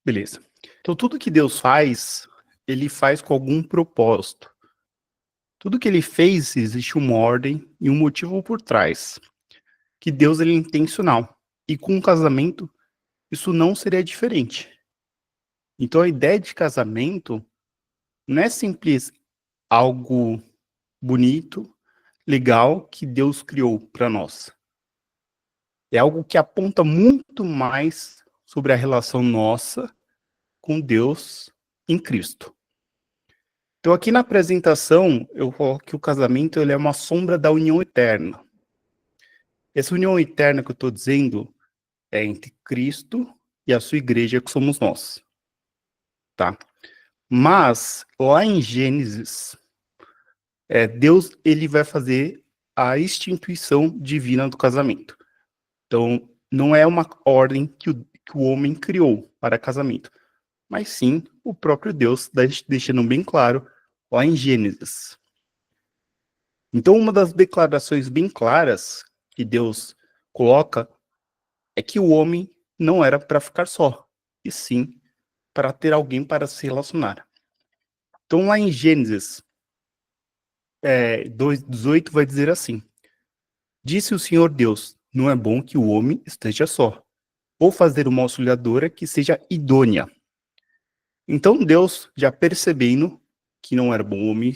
Beleza. Então, tudo que Deus faz, ele faz com algum propósito. Tudo que ele fez, existe uma ordem e um motivo por trás. Que Deus ele é intencional. E com o casamento, isso não seria diferente. Então, a ideia de casamento não é simples algo bonito, legal, que Deus criou para nós. É algo que aponta muito mais sobre a relação nossa com Deus em Cristo. Então, aqui na apresentação, eu coloco que o casamento ele é uma sombra da união eterna. Essa união eterna que eu estou dizendo é entre Cristo e a sua igreja, que somos nós. Tá? Mas, lá em Gênesis, Deus ele vai fazer a instituição divina do casamento. Então, não é uma ordem que o homem criou para casamento, mas sim o próprio Deus, deixando bem claro lá em Gênesis. Então, uma das declarações bem claras que Deus coloca é que o homem não era para ficar só, e sim para ter alguém para se relacionar. Então, lá em Gênesis 2:18 vai dizer assim: Disse o Senhor Deus, não é bom que o homem esteja só. Vou fazer uma auxiliadora que seja idônea. Então Deus, já percebendo que não era bom o homem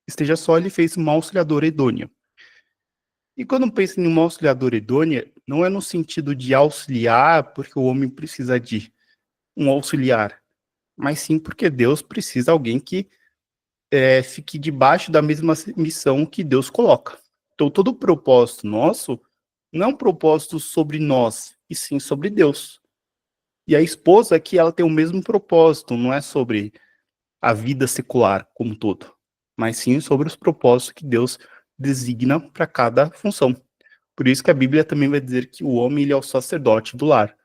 esteja só, ele fez uma auxiliadora idônea. E quando pensa em uma auxiliadora idônea, não é no sentido de auxiliar porque o homem precisa de um auxiliar, mas sim porque Deus precisa de alguém que fique debaixo da mesma missão que Deus coloca. Então todo o propósito nosso não é um propósito sobre nós, e sim sobre Deus. E a esposa aqui, ela tem o mesmo propósito, não é sobre a vida secular como um todo, mas sim sobre os propósitos que Deus designa para cada função. Por isso que a Bíblia também vai dizer que o homem ele é o sacerdote do lar,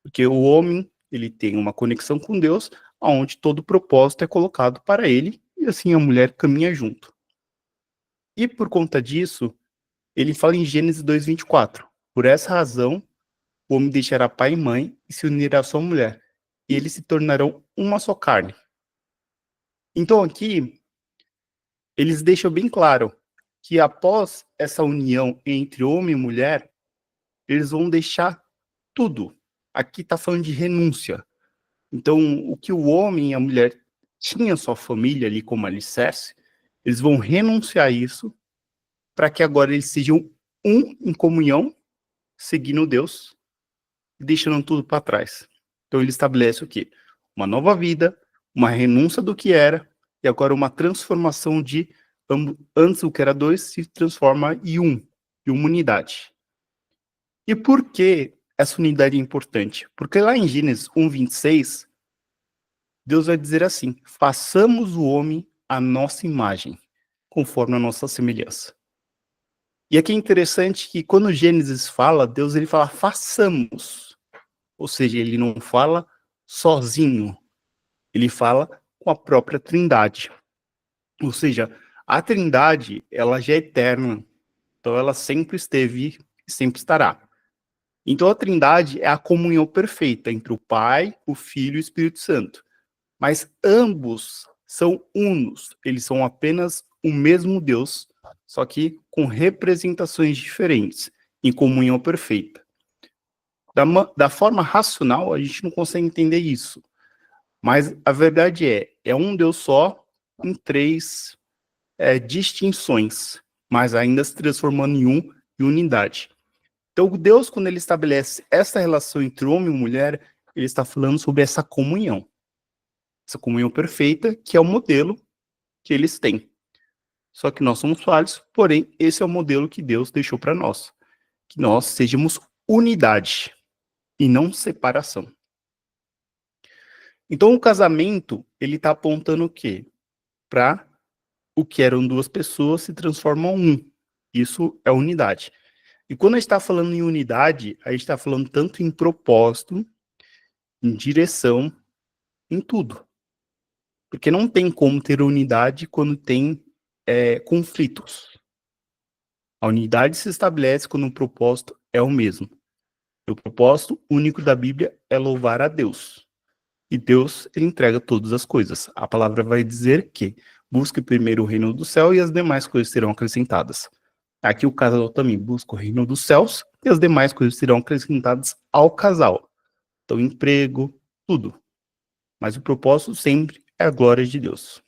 porque o homem ele tem uma conexão com Deus, onde todo o propósito é colocado para ele, e assim a mulher caminha junto. E por conta disso, ele fala em Gênesis 2:24, por essa razão, o homem deixará pai e mãe e se unirá à sua mulher, e eles se tornarão uma só carne. Então aqui, eles deixam bem claro que após essa união entre homem e mulher, eles vão deixar tudo. Aqui está falando de renúncia. Então, o que o homem e a mulher tinham sua família ali como alicerce, eles vão renunciar a isso para que agora eles sejam um em comunhão, seguindo Deus, deixando tudo para trás. Então, ele estabelece o quê? Uma nova vida, uma renúncia do que era, e agora uma transformação de antes o que era dois se transforma em uma unidade. E por que essa unidade é importante? Porque lá em Gênesis 1:26, Deus vai dizer assim: façamos o homem à nossa imagem, conforme a nossa semelhança. E aqui é interessante que quando Gênesis fala, Deus ele fala façamos. Ou seja, ele não fala sozinho, ele fala com a própria Trindade. Ou seja, a Trindade, ela já é eterna, então ela sempre esteve e sempre estará. Então a Trindade é a comunhão perfeita entre o Pai, o Filho e o Espírito Santo. Mas ambos são unos, eles são apenas o mesmo Deus, só que com representações diferentes, em comunhão perfeita. Da forma racional, a gente não consegue entender isso. Mas a verdade é um Deus só em três distinções, mas ainda se transformando em unidade. Então, Deus, quando ele estabelece essa relação entre homem e mulher, ele está falando sobre essa comunhão perfeita, que é o modelo que eles têm. Só que nós somos falhos, porém, esse é o modelo que Deus deixou para nós, que nós sejamos unidade e não separação. Então, o casamento, ele está apontando o quê? Para o que eram duas pessoas se transformam em um. Isso é unidade. E quando a gente está falando em unidade, a gente está falando tanto em propósito, em direção, em tudo. Porque não tem como ter unidade quando tem conflitos. A unidade se estabelece quando o propósito é o mesmo. O propósito único da Bíblia é louvar a Deus. e Deus, ele entrega todas as coisas. A palavra vai dizer que busque primeiro o reino do céu e as demais coisas serão acrescentadas. Aqui o casal também busca o reino dos céus e as demais coisas serão acrescentadas ao casal. Então, emprego, tudo. Mas o propósito sempre é a glória de Deus.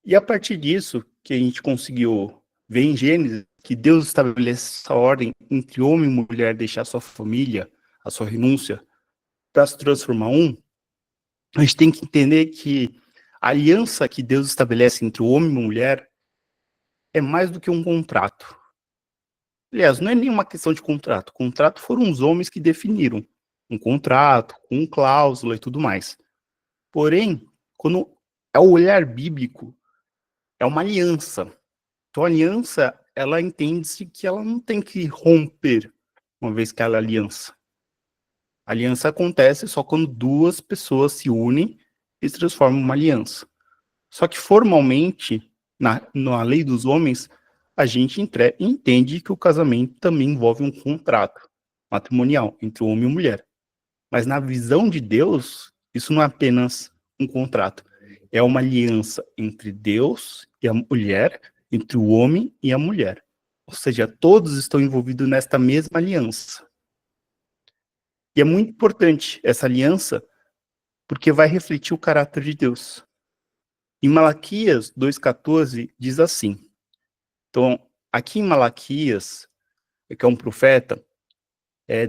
E a partir disso, que a gente conseguiu ver em Gênesis, que Deus estabelece essa ordem entre homem e mulher deixar sua família, a sua renúncia, para se transformar um, a gente tem que entender que a aliança que Deus estabelece entre o homem e a mulher é mais do que um contrato. Aliás, não é nenhuma questão de contrato. Contrato foram os homens que definiram um contrato, com cláusula e tudo mais. Porém, quando é o olhar bíblico, é uma aliança. Então, a aliança, ela entende-se que ela não tem que romper uma vez que ela é aliança. A aliança acontece só quando duas pessoas se unem e se transformam em uma aliança. Só que formalmente, na lei dos homens, a gente entende que o casamento também envolve um contrato matrimonial entre o homem e a mulher. Mas na visão de Deus, isso não é apenas um contrato. É uma aliança entre Deus e a mulher, entre o homem e a mulher. Ou seja, todos estão envolvidos nesta mesma aliança. E é muito importante essa aliança, porque vai refletir o caráter de Deus. Em Malaquias 2,14 diz assim. Então, aqui em Malaquias, que é um profeta,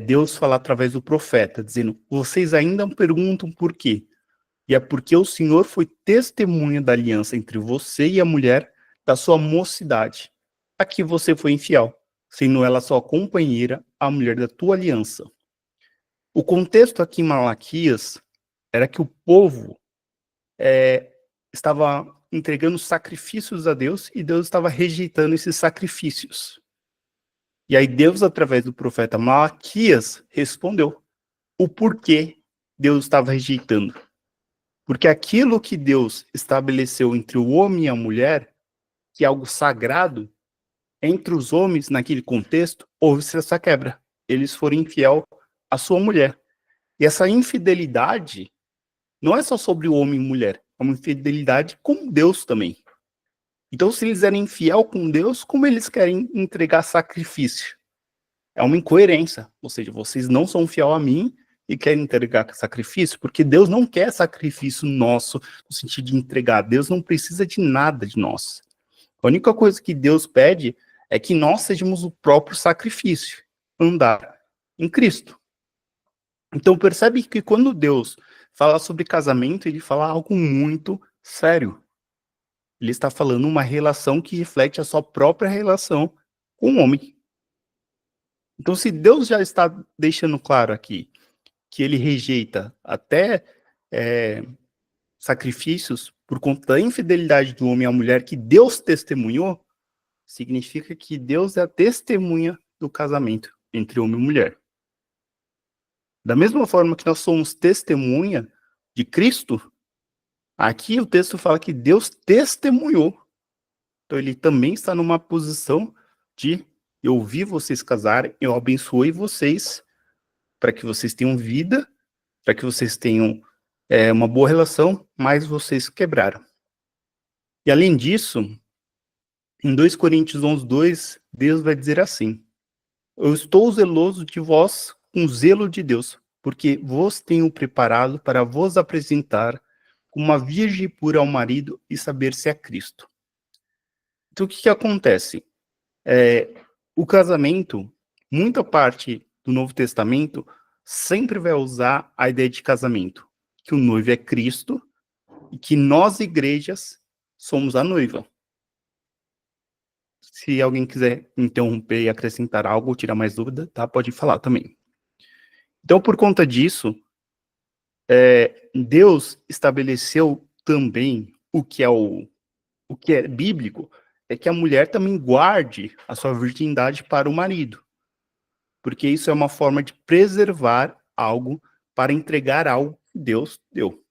Deus fala através do profeta, dizendo, vocês ainda perguntam por quê? E é porque o Senhor foi testemunha da aliança entre você e a mulher da sua mocidade. Aqui você foi infiel, sendo ela sua companheira, a mulher da tua aliança. O contexto aqui em Malaquias era que o povo estava entregando sacrifícios a Deus e Deus estava rejeitando esses sacrifícios. E aí Deus, através do profeta Malaquias, respondeu o porquê Deus estava rejeitando. Porque aquilo que Deus estabeleceu entre o homem e a mulher, que é algo sagrado, entre os homens, naquele contexto, houve essa quebra. Eles foram infiel à sua mulher. E essa infidelidade não é só sobre o homem e mulher, é uma infidelidade com Deus também. Então, se eles eram infiel com Deus, como eles querem entregar sacrifício? É uma incoerência. Ou seja, vocês não são fiel a mim e querem entregar sacrifício, porque Deus não quer sacrifício nosso, no sentido de entregar. Deus não precisa de nada de nós. A única coisa que Deus pede é que nós sejamos o próprio sacrifício, andar em Cristo. Então percebe que quando Deus fala sobre casamento, ele fala algo muito sério. Ele está falando uma relação que reflete a sua própria relação com o homem. Então, se Deus já está deixando claro aqui que ele rejeita até sacrifícios por conta da infidelidade do homem à mulher que Deus testemunhou, significa que Deus é a testemunha do casamento entre homem e mulher. Da mesma forma que nós somos testemunha de Cristo, aqui o texto fala que Deus testemunhou. Então ele também está numa posição de eu vi vocês casarem, eu abençoei vocês para que vocês tenham vida, para que vocês tenham uma boa relação, mas vocês quebraram. E além disso, em 2 Coríntios 11:2, Deus vai dizer assim, eu estou zeloso de vós com o zelo de Deus, porque vos tenho preparado para vos apresentar como uma virgem pura ao marido e saber se é Cristo. Então o que acontece? O casamento, muita parte do Novo Testamento sempre vai usar a ideia de casamento, que o noivo é Cristo e que nós, igrejas, somos a noiva. Se alguém quiser interromper e acrescentar algo ou tirar mais dúvida, tá? Pode falar também. Então, por conta disso, Deus estabeleceu também o que é bíblico, é que a mulher também guarde a sua virgindade para o marido. Porque isso é uma forma de preservar algo para entregar algo que Deus deu.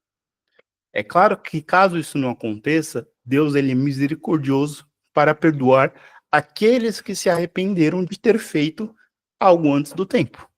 É claro que caso isso não aconteça, Deus ele é misericordioso para perdoar aqueles que se arrependeram de ter feito algo antes do tempo.